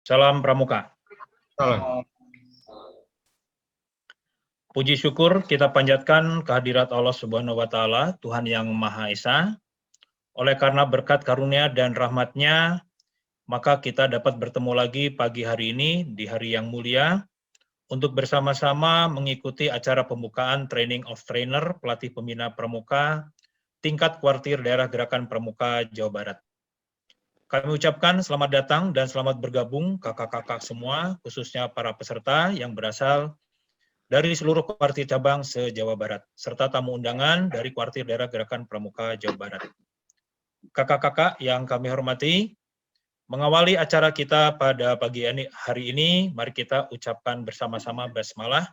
Salam Pramuka. Salam. Puji syukur kita panjatkan kehadirat Allah Subhanahu wa Ta'ala, Tuhan yang Maha Esa. Oleh karena berkat karunia dan rahmat-Nya, maka kita dapat bertemu lagi pagi hari ini di hari yang mulia untuk bersama-sama mengikuti acara pembukaan Training of Trainer Pelatih Pembina Pramuka tingkat kuartir daerah Gerakan Pramuka Jawa Barat. Kami ucapkan selamat datang dan selamat bergabung kakak-kakak semua, khususnya para peserta yang berasal dari seluruh kuartir cabang se-Jawa Barat, serta tamu undangan dari kuartir daerah Gerakan Pramuka Jawa Barat. Kakak-kakak yang kami hormati, mengawali acara kita pada pagi hari ini, mari kita ucapkan bersama-sama basmalah.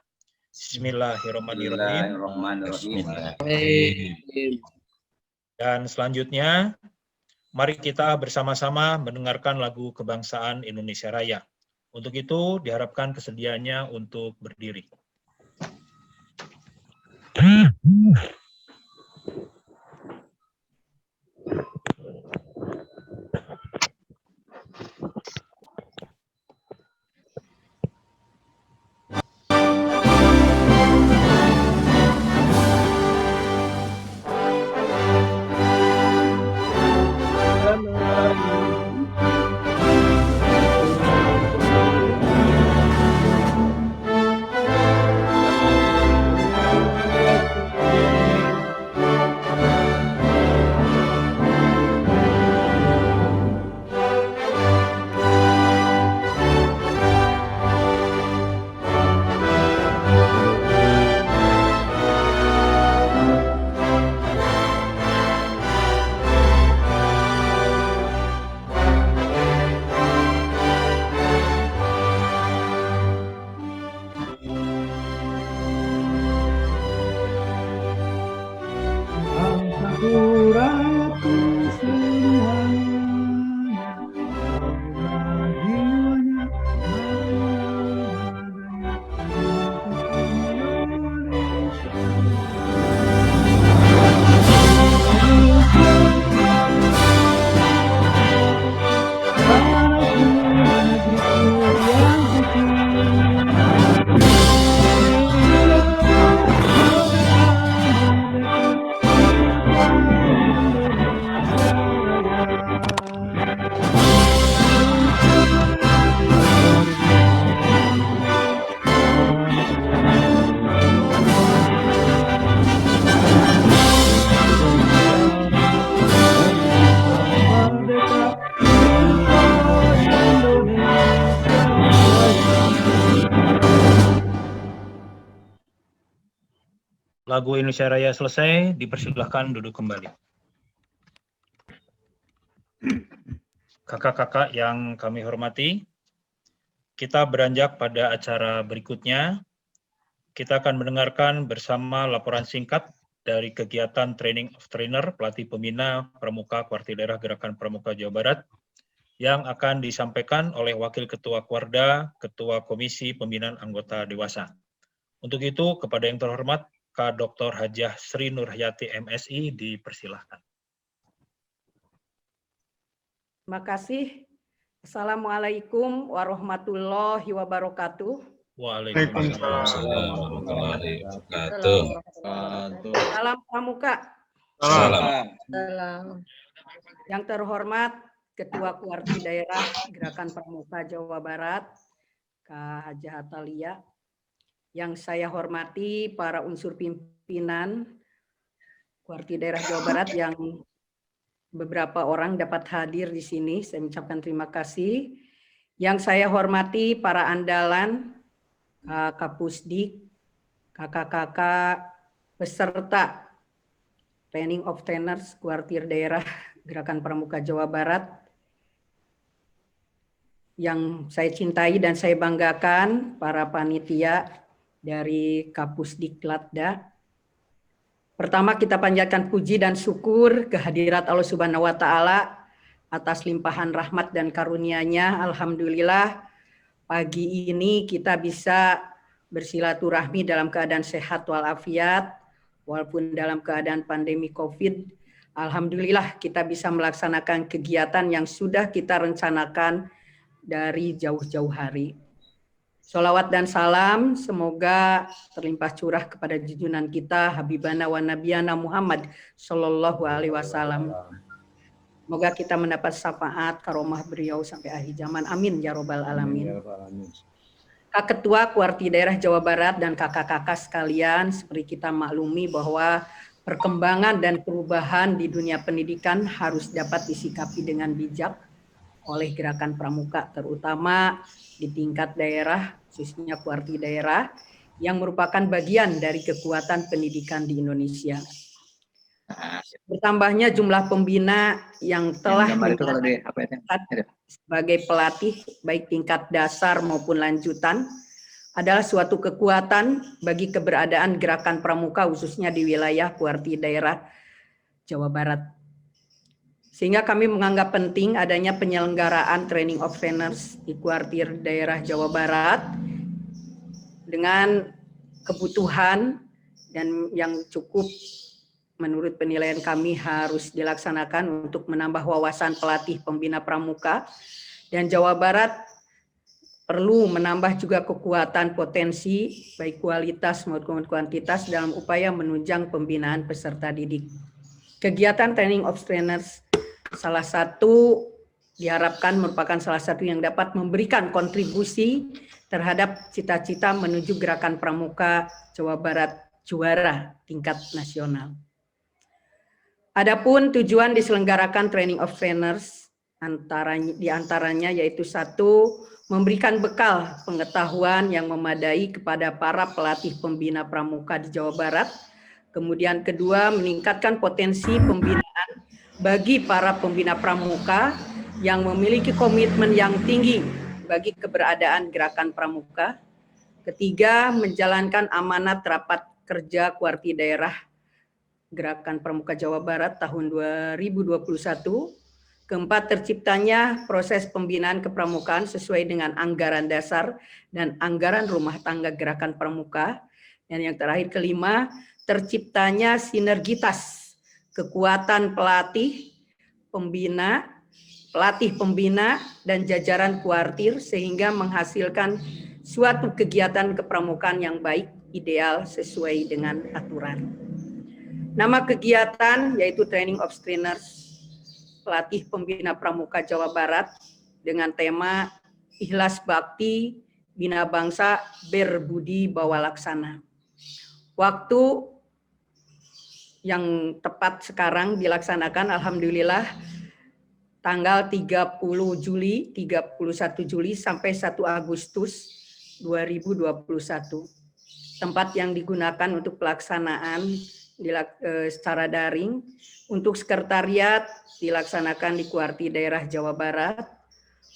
Bismillahirrahmanirrahim. Dan selanjutnya, mari kita bersama-sama mendengarkan lagu kebangsaan Indonesia Raya. Untuk itu, diharapkan kesediaannya untuk berdiri. Lagu Indonesia Raya selesai, dipersilahkan duduk kembali. Kakak-kakak yang kami hormati, kita beranjak pada acara berikutnya. Kita akan mendengarkan bersama laporan singkat dari kegiatan Training of Trainer Pelatih Pembina Pramuka Kuartir Daerah Gerakan Pramuka Jawa Barat yang akan disampaikan oleh Wakil Ketua Kuarda, Ketua Komisi Pembinaan Anggota Dewasa. Untuk itu, kepada yang terhormat, Kak Dr. Hajah Sri Nurhayati MSI dipersilahkan. Terima kasih. Assalamualaikum warahmatullahi wabarakatuh. Waalaikumsalam warahmatullahi wabarakatuh. Salam Pramuka. Salam. Yang terhormat Ketua Kuartir Daerah Gerakan Pramuka Jawa Barat, Kak Hajah Atalia. Yang saya hormati para unsur pimpinan Kuartir Daerah Jawa Barat yang beberapa orang dapat hadir di sini, saya mengucapkan terima kasih. Yang saya hormati para andalan, Kapusdik, kakak-kakak peserta Training of Trainers Kuartir Daerah Gerakan Pramuka Jawa Barat, yang saya cintai dan saya banggakan, para panitia dari Kapusdik Latda. Pertama, kita panjatkan puji dan syukur kehadirat Allah Subhanahu wa Ta'ala atas limpahan rahmat dan karunia-Nya. Alhamdulillah, pagi ini kita bisa bersilaturahmi dalam keadaan sehat walafiat, walaupun dalam keadaan pandemi COVID. Alhamdulillah kita bisa melaksanakan kegiatan yang sudah kita rencanakan dari jauh-jauh hari. Sholawat dan salam semoga terlimpah curah kepada junjungan kita Habibana wa Nabiyana Muhammad Sallallahu Alaihi Wasallam. Semoga kita mendapat syafaat karomah beliau sampai akhir zaman. Amin ya robbal alamin. Kak Ketua Kuarti Daerah Jawa Barat dan kakak-kakak sekalian, seperti kita maklumi bahwa perkembangan dan perubahan di dunia pendidikan harus dapat disikapi dengan bijak oleh gerakan pramuka, terutama di tingkat daerah, khususnya Kuarti daerah, yang merupakan bagian dari kekuatan pendidikan di Indonesia. Bertambahnya jumlah pembina yang telah sebagai pelatih, baik tingkat dasar maupun lanjutan, adalah suatu kekuatan bagi keberadaan gerakan pramuka, khususnya di wilayah Kuarti daerah Jawa Barat. Sehingga kami menganggap penting adanya penyelenggaraan training of trainers di Kuartir daerah Jawa Barat dengan kebutuhan dan yang cukup menurut penilaian kami harus dilaksanakan untuk menambah wawasan pelatih pembina pramuka, dan Jawa Barat perlu menambah juga kekuatan potensi baik kualitas maupun kuantitas dalam upaya menunjang pembinaan peserta didik. Kegiatan training of trainers salah satu diharapkan merupakan salah satu yang dapat memberikan kontribusi terhadap cita-cita menuju gerakan pramuka Jawa Barat juara tingkat nasional. Adapun tujuan diselenggarakan training of trainers diantaranya yaitu satu, memberikan bekal pengetahuan yang memadai kepada para pelatih pembina pramuka di Jawa Barat. Kemudian kedua, meningkatkan potensi pembinaan bagi para pembina pramuka yang memiliki komitmen yang tinggi bagi keberadaan gerakan pramuka. Ketiga, menjalankan amanat rapat kerja Kuarti daerah Gerakan Pramuka Jawa Barat tahun 2021. Keempat, terciptanya proses pembinaan kepramukaan sesuai dengan anggaran dasar dan anggaran rumah tangga Gerakan Pramuka. Dan yang terakhir kelima, terciptanya sinergitas kekuatan pelatih pembina dan jajaran kuartir sehingga menghasilkan suatu kegiatan kepramukaan yang baik, ideal, sesuai dengan aturan. Nama kegiatan yaitu Training of Trainers, pelatih pembina pramuka Jawa Barat, dengan tema Ikhlas Bakti, Bina Bangsa, Berbudi Bawa Laksana. Waktu yang tepat sekarang dilaksanakan, alhamdulillah, tanggal 31 Juli sampai 1 Agustus 2021. Tempat yang digunakan untuk pelaksanaan secara daring. Untuk sekretariat dilaksanakan di Kuarti daerah Jawa Barat.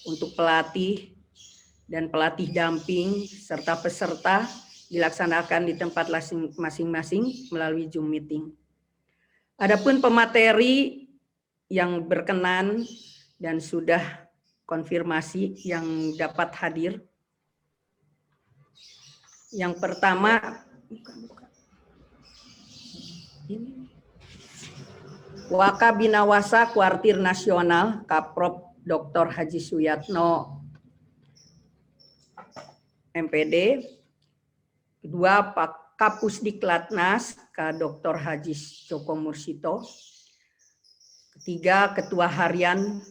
Untuk pelatih dan pelatih damping serta peserta dilaksanakan di tempat masing-masing melalui Zoom meeting. Adapun pemateri yang berkenan dan sudah konfirmasi yang dapat hadir. Yang pertama, Wakabinawasa Kuartir Nasional Kaprop Dr. Haji Suyatno MPD. Kedua, Pak Kapusdiklatnas K. Dr. Haji Joko Mursito. Ketiga, Ketua Harian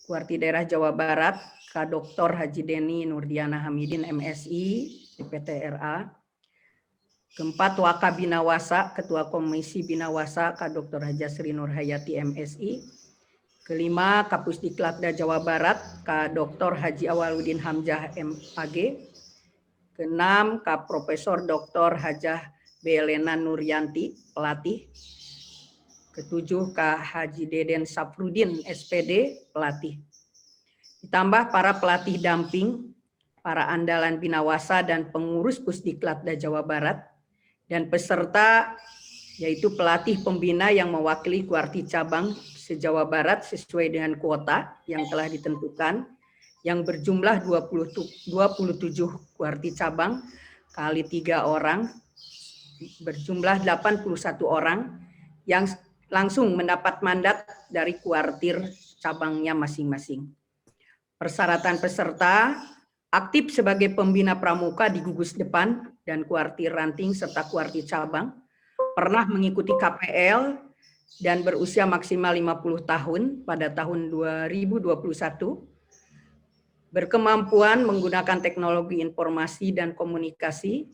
Kuarti Daerah Jawa Barat K. Dr. Haji Deni Nurdiana Hamidin MSI PTRA. Keempat, Wakabinawasa Ketua Komisi Binawasa K. Dr. Haji Sri Nurhayati MSI. Kelima, Kapusdiklatda Jawa Barat K. Dr. Haji Awaludin Hamzah MAG. Keenam, K. Profesor Dr. Hajah Belena Nuryanti pelatih. Ketujuh, K. Haji Deden Safrudin SPD pelatih. Ditambah para pelatih damping, para andalan binawasa dan pengurus Pusdiklatda Jawa Barat, dan peserta yaitu pelatih pembina yang mewakili kuarti cabang se-Jawa Barat sesuai dengan kuota yang telah ditentukan, yang berjumlah 27 kuarti cabang kali 3 orang, berjumlah 81 orang yang langsung mendapat mandat dari kuartir cabangnya masing-masing. Persyaratan peserta aktif sebagai pembina pramuka di gugus depan dan kuartir ranting serta kuartir cabang, pernah mengikuti KPL dan berusia maksimal 50 tahun pada tahun 2021, berkemampuan menggunakan teknologi informasi dan komunikasi,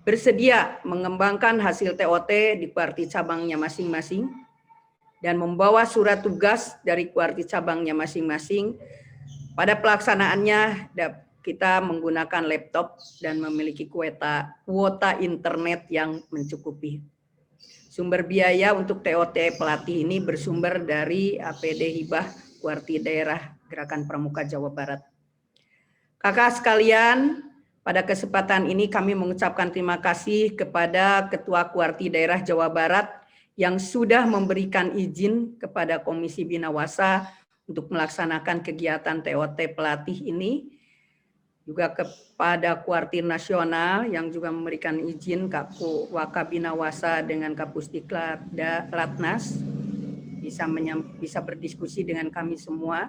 bersedia mengembangkan hasil TOT di kuartir cabangnya masing-masing, dan membawa surat tugas dari kuartir cabangnya masing-masing. Pada pelaksanaannya kita menggunakan laptop dan memiliki kuota internet yang mencukupi. Sumber biaya untuk TOT pelatih ini bersumber dari APD Hibah Kuartir Daerah Gerakan Pramuka Jawa Barat. Kakak sekalian, pada kesempatan ini kami mengucapkan terima kasih kepada Ketua Kuartir Daerah Jawa Barat yang sudah memberikan izin kepada Komisi Binawasa untuk melaksanakan kegiatan TOT pelatih ini, juga kepada Kuartir Nasional yang juga memberikan izin Kapku Wakabinawasa dengan Kapusdiklat Latnas bisa berdiskusi dengan kami semua,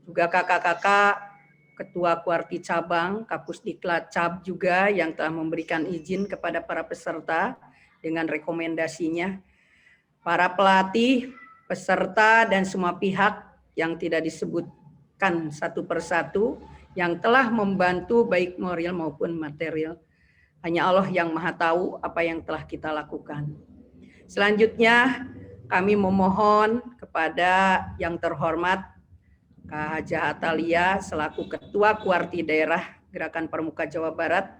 juga kakak-kakak Ketua Kuartir Cabang Kapusdiklat Cab juga yang telah memberikan izin kepada para peserta dengan rekomendasinya, para pelatih, peserta dan semua pihak yang tidak disebutkan satu persatu yang telah membantu baik moral maupun material. Hanya Allah yang Maha tahu apa yang telah kita lakukan. Selanjutnya kami memohon kepada yang terhormat Kak Hajah Atalia selaku Ketua Kuartir Daerah Gerakan Pramuka Jawa Barat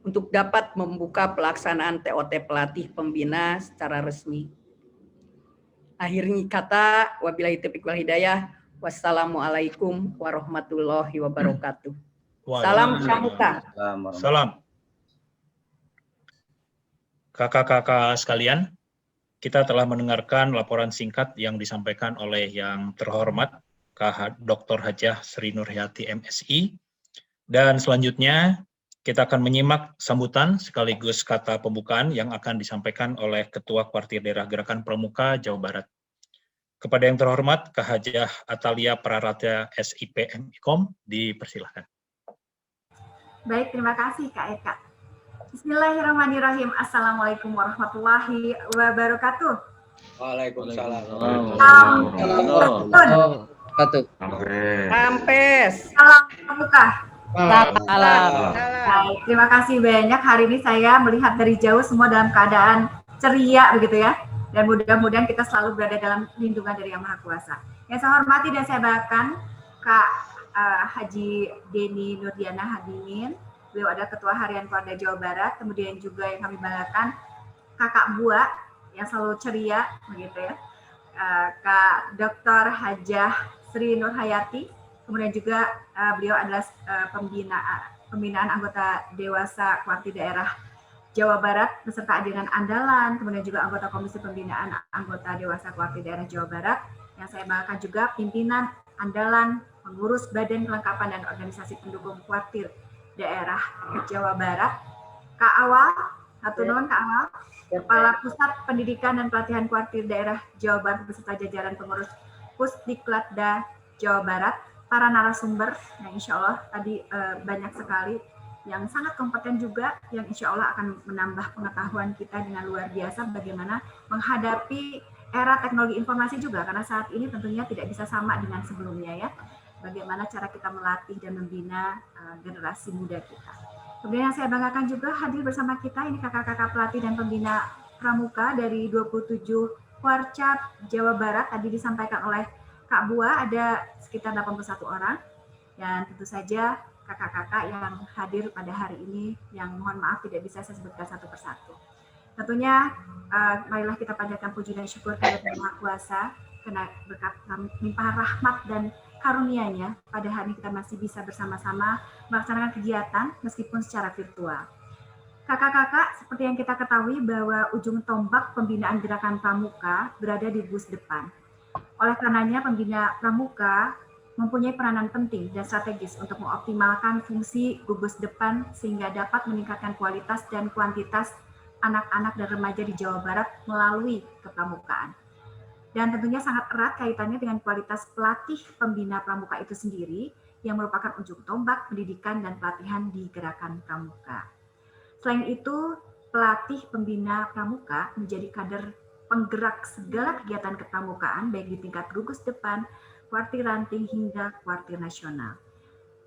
untuk dapat membuka pelaksanaan TOT pelatih pembina secara resmi. Akhirnya kata, wabillahi taufiq wal hidayah. Wassalamualaikum warahmatullahi wabarakatuh. Salam pramuka. Salam. Kakak-kakak sekalian, kita telah mendengarkan laporan singkat yang disampaikan oleh yang terhormat Dr. Hajah Sri Nurhayati MSI. Dan selanjutnya kita akan menyimak sambutan sekaligus kata pembukaan yang akan disampaikan oleh Ketua Kuartir Daerah Gerakan Pramuka Jawa Barat. Kepada yang terhormat, Kak Hajah Atalia Praratia SIP MIKOM, dipersilahkan. Baik, terima kasih Kak Eka. Bismillahirrahmanirrahim. Assalamualaikum warahmatullahi wabarakatuh. Waalaikumsalam. Sampes. Salam pramuka. Salam. Baik, terima kasih banyak. Hari ini saya melihat dari jauh semua dalam keadaan ceria begitu ya. Dan mudah-mudahan kita selalu berada dalam lindungan dari Yang Maha Kuasa. Yang saya hormati dan saya banggakan Kak Haji Deni Nurdiana Hadimin. Beliau adalah Ketua Harian Kuarda Jawa Barat. Kemudian juga yang kami banggakan Kakak Bua yang selalu ceria begitu ya. Kak Dr. Hajah Sri Nurhayati. Kemudian juga beliau adalah pembinaan anggota dewasa Kuartir Daerah Jawa Barat beserta adegan andalan, kemudian juga anggota Komisi Pembinaan Anggota Dewasa Kuartir Daerah Jawa Barat, yang saya banggakan juga pimpinan andalan, pengurus Badan Kelengkapan dan Organisasi Pendukung Kuartir Daerah Jawa Barat, Kak Awal, Hatunun Kak Awal, Kepala Pusat Pendidikan dan Pelatihan Kuartir Daerah Jawa Barat beserta jajaran pengurus Pusdiklatda Jawa Barat, para narasumber yang insya Allah tadi banyak sekali yang sangat kompeten juga, yang insya Allah akan menambah pengetahuan kita dengan luar biasa bagaimana menghadapi era teknologi informasi juga, karena saat ini tentunya tidak bisa sama dengan sebelumnya ya, bagaimana cara kita melatih dan membina generasi muda kita. Kemudian yang saya banggakan juga hadir bersama kita ini kakak-kakak pelatih dan pembina pramuka dari 27 Kuarcap Jawa Barat, tadi disampaikan oleh Kak Bua ada sekitar 81 orang, dan tentu saja kakak-kakak yang hadir pada hari ini yang mohon maaf tidak bisa saya sebutkan satu persatu. Tentunya marilah kita panjatkan puji dan syukur kepada Yang Maha Kuasa karena berkat limpahan rahmat dan karunia-Nya pada hari ini kita masih bisa bersama-sama melaksanakan kegiatan meskipun secara virtual. Kakak-kakak, seperti yang kita ketahui bahwa ujung tombak pembinaan gerakan pramuka berada di bus depan. Oleh karenanya pembina pramuka mempunyai peranan penting dan strategis untuk mengoptimalkan fungsi gugus depan sehingga dapat meningkatkan kualitas dan kuantitas anak-anak dan remaja di Jawa Barat melalui kepramukaan. Dan tentunya sangat erat kaitannya dengan kualitas pelatih pembina pramuka itu sendiri yang merupakan ujung tombak pendidikan dan pelatihan di Gerakan Pramuka. Selain itu, pelatih pembina pramuka menjadi kader penggerak segala kegiatan kepramukaan baik di tingkat gugus depan, kuartir ranting hingga kuartir nasional.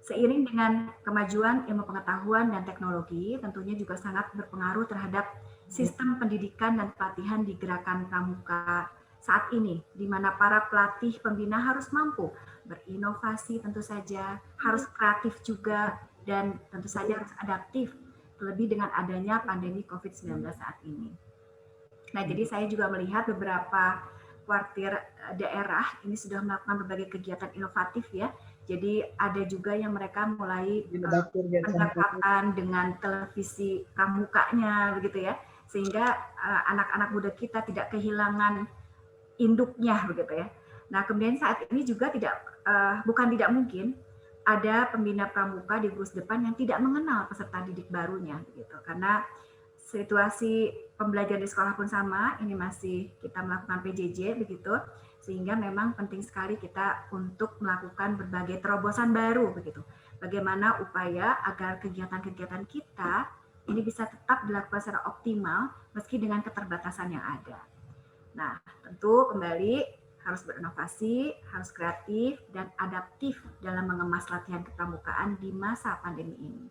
Seiring dengan kemajuan ilmu pengetahuan dan teknologi, tentunya juga sangat berpengaruh terhadap sistem pendidikan dan pelatihan di Gerakan Pramuka saat ini, di mana para pelatih pembina harus mampu berinovasi tentu saja, harus kreatif juga, dan tentu saja harus adaptif, terlebih dengan adanya pandemi COVID-19 saat ini. Nah, jadi saya juga melihat beberapa kuartir daerah ini sudah melakukan berbagai kegiatan inovatif ya. Jadi ada juga yang mereka mulai pendekatan dengan televisi pramukanya begitu ya, sehingga anak-anak muda kita tidak kehilangan induknya begitu ya. Nah, kemudian saat ini juga bukan tidak mungkin ada pembina pramuka di gugus depan yang tidak mengenal peserta didik barunya begitu, karena situasi pembelajaran di sekolah pun sama, ini masih kita melakukan PJJ begitu, sehingga memang penting sekali kita untuk melakukan berbagai terobosan baru begitu. Bagaimana upaya agar kegiatan-kegiatan kita ini bisa tetap dilakukan secara optimal meski dengan keterbatasan yang ada. Nah, tentu kembali harus berinovasi, harus kreatif dan adaptif dalam mengemas latihan kepramukaan di masa pandemi ini.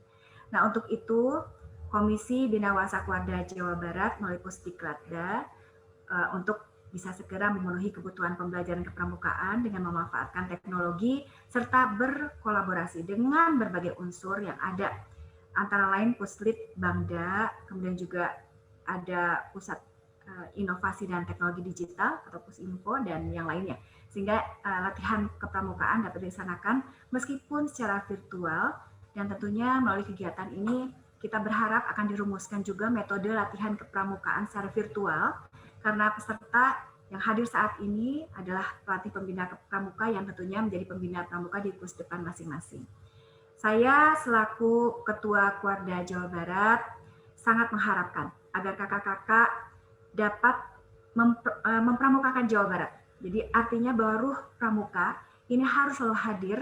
Nah, untuk itu Komisi Bina Wasakuarda Jawa Barat melalui Pusdiklatda untuk bisa segera memenuhi kebutuhan pembelajaran kepramukaan dengan memanfaatkan teknologi serta berkolaborasi dengan berbagai unsur yang ada, antara lain Puslit Bangda, kemudian juga ada Pusat Inovasi dan Teknologi Digital atau Pusinfo dan yang lainnya, sehingga latihan kepramukaan dapat dilaksanakan meskipun secara virtual, dan tentunya melalui kegiatan ini kita berharap akan dirumuskan juga metode latihan kepramukaan secara virtual, karena peserta yang hadir saat ini adalah pelatih pembina pramuka yang tentunya menjadi pembina pramuka di gugus depan masing-masing. Saya selaku Ketua Kuarda Jawa Barat sangat mengharapkan agar kakak-kakak dapat mempramukakan Jawa Barat. Jadi artinya bahwa ruh pramuka ini harus selalu hadir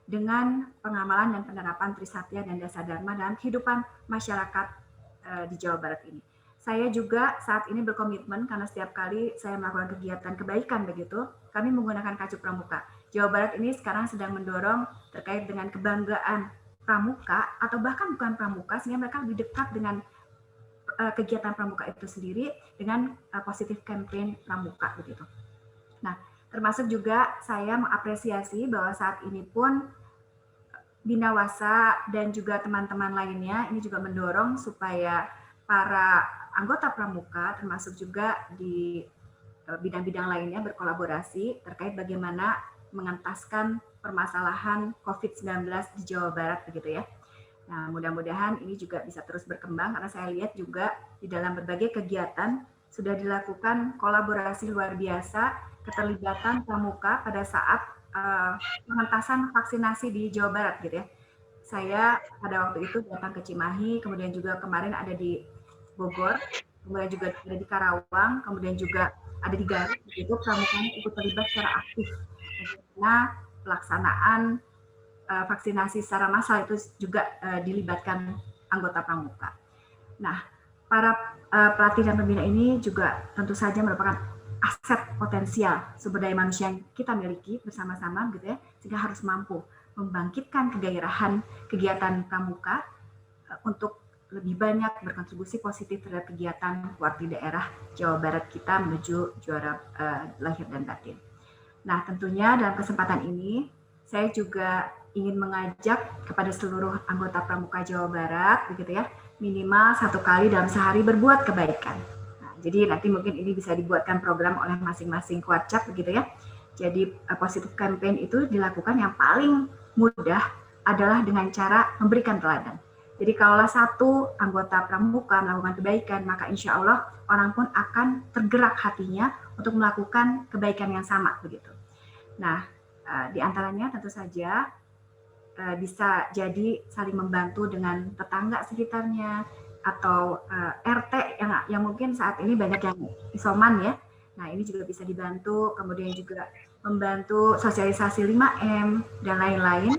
dengan pengamalan dan penerapan Trisatya dan Dasa Dharma dalam kehidupan masyarakat di Jawa Barat ini. Saya juga saat ini berkomitmen karena setiap kali saya melakukan kegiatan kebaikan begitu, kami menggunakan kacu pramuka. Jawa Barat ini sekarang sedang mendorong terkait dengan kebanggaan pramuka atau bahkan bukan pramuka, sehingga mereka lebih dekat dengan kegiatan pramuka itu sendiri dengan positif campaign pramuka begitu. Nah, termasuk juga saya mengapresiasi bahwa saat ini pun Binawasa dan juga teman-teman lainnya ini juga mendorong supaya para anggota pramuka termasuk juga di bidang-bidang lainnya berkolaborasi terkait bagaimana mengentaskan permasalahan COVID-19 di Jawa Barat begitu ya. Nah, mudah-mudahan ini juga bisa terus berkembang karena saya lihat juga di dalam berbagai kegiatan sudah dilakukan kolaborasi luar biasa, keterlibatan pramuka pada saat pengentasan vaksinasi di Jawa Barat gitu ya. Saya pada waktu itu datang ke Cimahi, kemudian juga kemarin ada di Bogor, kemudian juga ada di Karawang, kemudian juga ada di Garut, itu pramuka ikut terlibat secara aktif. Karena pelaksanaan vaksinasi secara massal itu juga dilibatkan anggota pramuka. Nah, para pelatih dan pembina ini juga tentu saja merupakan aset potensial sumber daya manusia yang kita miliki bersama-sama gitu ya, sehingga harus mampu membangkitkan kegairahan kegiatan pramuka untuk lebih banyak berkontribusi positif terhadap kegiatan kuartir daerah Jawa Barat kita menuju juara lahir dan batin. Nah, tentunya dalam kesempatan ini saya juga ingin mengajak kepada seluruh anggota pramuka Jawa Barat begitu ya, minimal 1 kali dalam sehari berbuat kebaikan. Jadi nanti mungkin ini bisa dibuatkan program oleh masing-masing kuarcap begitu ya. Jadi positif campaign itu dilakukan yang paling mudah adalah dengan cara memberikan teladan. Jadi kalaulah satu anggota pramuka melakukan kebaikan, maka insya Allah orang pun akan tergerak hatinya untuk melakukan kebaikan yang sama begitu. Nah, di antaranya tentu saja bisa jadi saling membantu dengan tetangga sekitarnya, atau RT yang mungkin saat ini banyak yang isoman ya. Nah, ini juga bisa dibantu, kemudian juga membantu sosialisasi 5M dan lain-lain.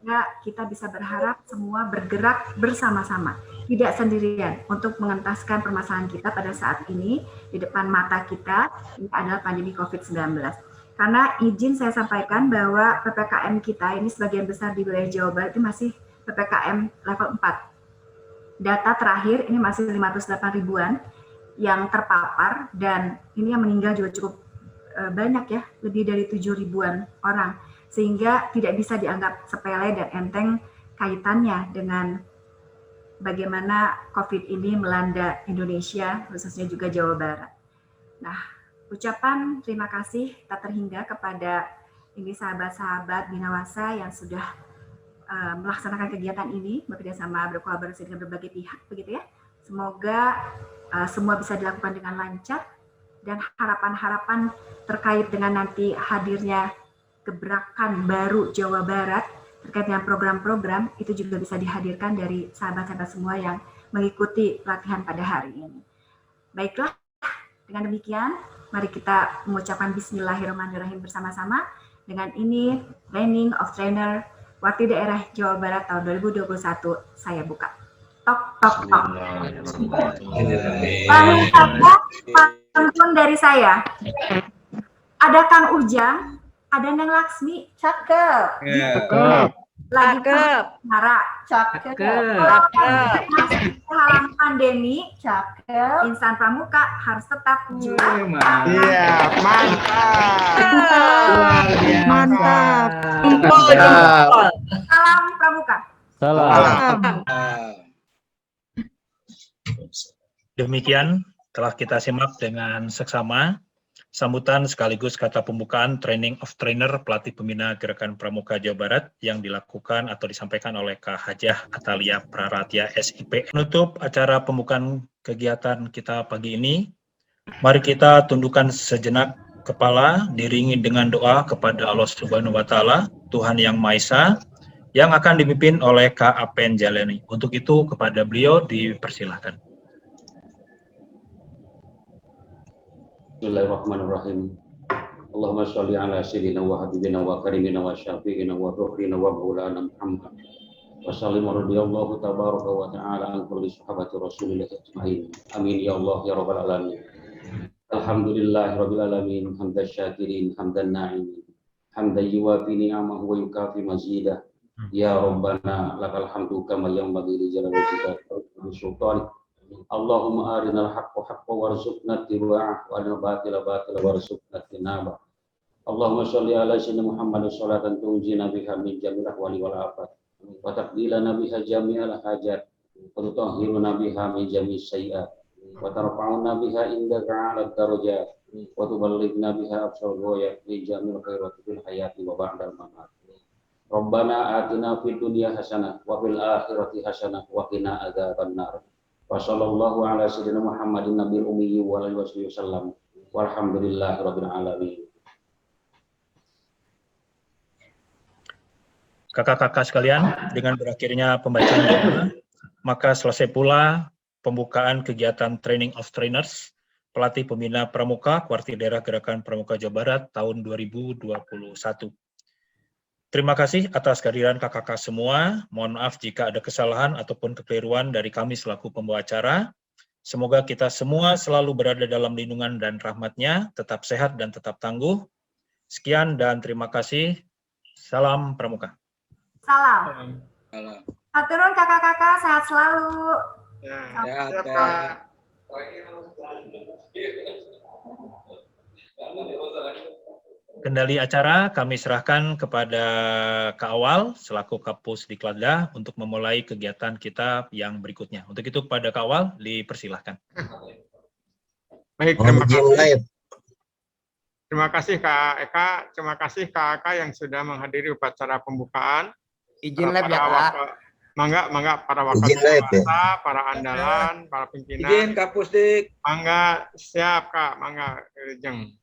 Ya, kita bisa berharap semua bergerak bersama-sama, tidak sendirian untuk mengentaskan permasalahan kita pada saat ini di depan mata kita. Ini adalah pandemi COVID-19. Karena izin saya sampaikan bahwa PPKM kita ini sebagian besar di wilayah Jawa Barat ini masih PPKM level 4. Data terakhir ini masih 508 ribuan yang terpapar, dan ini yang meninggal juga cukup banyak ya, lebih dari 7 ribuan orang. Sehingga tidak bisa dianggap sepele dan enteng kaitannya dengan bagaimana COVID ini melanda Indonesia, khususnya juga Jawa Barat. Nah, ucapan terima kasih tak terhingga kepada ini sahabat-sahabat Binawasa yang sudah melaksanakan kegiatan ini bekerjasama berkolaborasi dengan berbagai pihak, begitu ya. Semoga semua bisa dilakukan dengan lancar, dan harapan-harapan terkait dengan nanti hadirnya gebrakan baru Jawa Barat terkait dengan program-program itu juga bisa dihadirkan dari sahabat-sahabat semua yang mengikuti pelatihan pada hari ini. Baiklah, dengan demikian mari kita mengucapkan Bismillahirrahmanirrahim bersama-sama. Dengan ini Training of Trainer Warti Daerah Jawa Barat tahun 2021 saya buka. Tok tok tok. Pantun dari saya. Ada Kang Ujang, ada Neng Laksmi, cakep. Lagi Nara, cakep. Halang pandemi, cakep. Insan Pramuka harus tetap juara. Iya, mantap. Salam Pramuka. Demikian telah kita simak dengan seksama sambutan sekaligus kata pembukaan Training of Trainer pelatih pembina Gerakan Pramuka Jawa Barat yang dilakukan atau disampaikan oleh Kak Hajah Atalia Praratya SIP. Menutup acara pembukaan kegiatan kita pagi ini, mari kita tundukkan sejenak kepala, diiringi dengan doa kepada Allah Subhanahu wa Ta'ala, Tuhan Yang Maha Esa, yang akan dipimpin oleh Kak Apen Jalani. Untuk itu kepada beliau dipersilahkan. Bismillahirrahmanirrahim. Allahumma sholli ala sayyidina wa habibina wa karimina wa syafi'ina wa dhukrina wa maulana Muhammad. Wa sallim radhiyallahu tabaraka wa ta'ala an kulli sahabati Rasulillah ajma'in. Amin ya Allah ya rabbal alamin. Alhamdulillahi rabbil alamin, hamdan syakirin, hamdan na'imin. Hamdan yuwafi ni'amahu wa yukafi mazidah. Ya Rabbana lakal hamdu kama yanbaghi li jalali wajhika wa sultanik. Allahumma arinal haqqa haqqa warzuqna ittiba'ah wa arinal batila batila warzuqna ijtinabah. Allahumma sholli ala sayyidina Muhammad sholatan tunjina biha min jamil ahwali wal afat wa taqdilana biha jami'al hajat wa tutahhiruna biha min jami'is sayyi'at wa tarfa'una biha indaka 'ala darajat wa tuballighna biha aqsal ghayat min jamil khairati fil hayati wa ba'dal mamat. Rabbana atina fid dunya hasanah wa fil akhirati hasanah wa qina adzabannar. Wa sallallahu ala sayyidina Muhammadin nabiyil ummi wa alihi wasallam. Walhamdulillahi rabbil alamin. Kakak-kakak sekalian, dengan berakhirnya pembacaan doa, maka selesai pula pembukaan kegiatan Training of Trainers pelatih pembina Pramuka Warti Daerah Gerakan Pramuka Jawa Barat tahun 2021. Terima kasih atas kehadiran kakak-kakak semua. Mohon maaf jika ada kesalahan ataupun kekeliruan dari kami selaku pembawa acara. Semoga kita semua selalu berada dalam lindungan dan rahmat-Nya, tetap sehat dan tetap tangguh. Sekian dan terima kasih. Salam Pramuka. Salam. Aturun kakak-kakak, sehat selalu. Sehat, Kak. Kendali acara kami serahkan kepada Kak Awal selaku Kapus Diklatda untuk memulai kegiatan kita yang berikutnya. Untuk itu kepada Kak Awal dipersilahkan. Baik, terima kasih. Terima kasih Kak Eka, terima kasih Kak Eka yang sudah menghadiri upacara pembukaan. Izin live ya Kak. Mangga para wakil dewasa, para andalan, para pimpinan. Izin Kapus Dik. Mangga, siap Kak, mangga Jeng.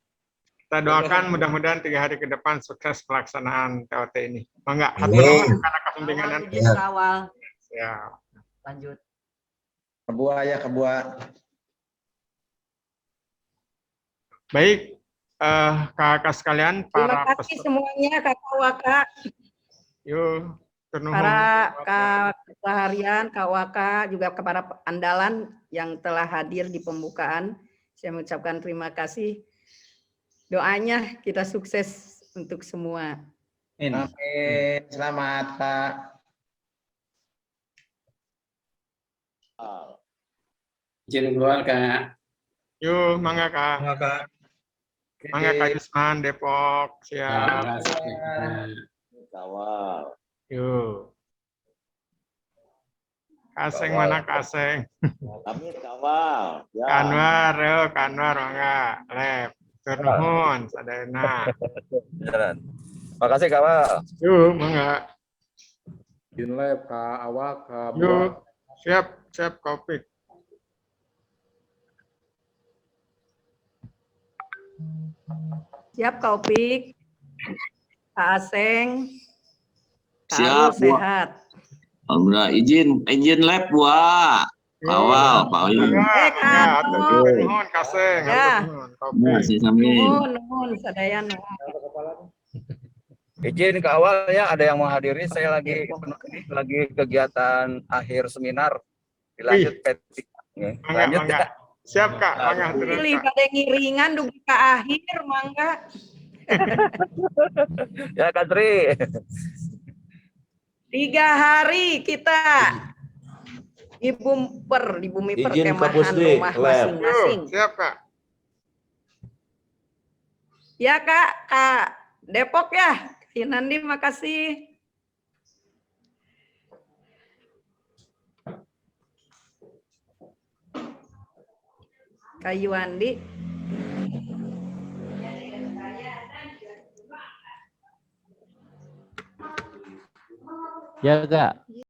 Kita doakan mudah-mudahan 3 hari ke depan sukses pelaksanaan TOT ini. Mangga, karena kepentingan awal. Ya. Lanjut. Kebua ya, kebua. Baik, kakak sekalian, Terima kasih semuanya kakak Waka. Yuk, turun para Ketua Harian, KWK, juga kepada andalan yang telah hadir di pembukaan. Saya mengucapkan terima kasih. Doanya kita sukses untuk semua. Amin. Selamat, Pak. Izin keluar, Kak. Yuk, mangga Kak. Mangga Kak Yusman, Depok. Siap. Kawal. Yuk. Kaseng mana Kaseng? Kami kawal. Ya. Kanwar, yuk Kanwar mangga. Lep. Turnuhun, sadayana. Jalan. Makasih kawal. Yuk, mangga. Jinlab Kak Awak Kak Yuk. Siap kopi. Siap Kak Opik, Kak Aseng, Kak Siap, Arul Bu. sehat. Alhamdulillah, izin lab, Wak. Kawal, Pak Oyun. Kak, Turnuhun, Kaseng. Ya. Turnuhun, kopi. Masih sambil. Nuhun, sadaya nuhun. Izin ke awal ya, ada yang menghadiri. Saya lagi kegiatan akhir seminar. Dilanjut PT. Lanjut Mangga. ya. Siap Kak, mangga terus Pilih Kak. pada ngiringan dugi ke akhir, mangga. Ya Kak Tri. 3 hari kita di bumi Izin Pak perkemahan Pusdik, rumah lab. masing-masing. Yuk, siap Kak. Ya Kak Depok ya. Nandi, makasih. Kayu Andi. Ya Kak.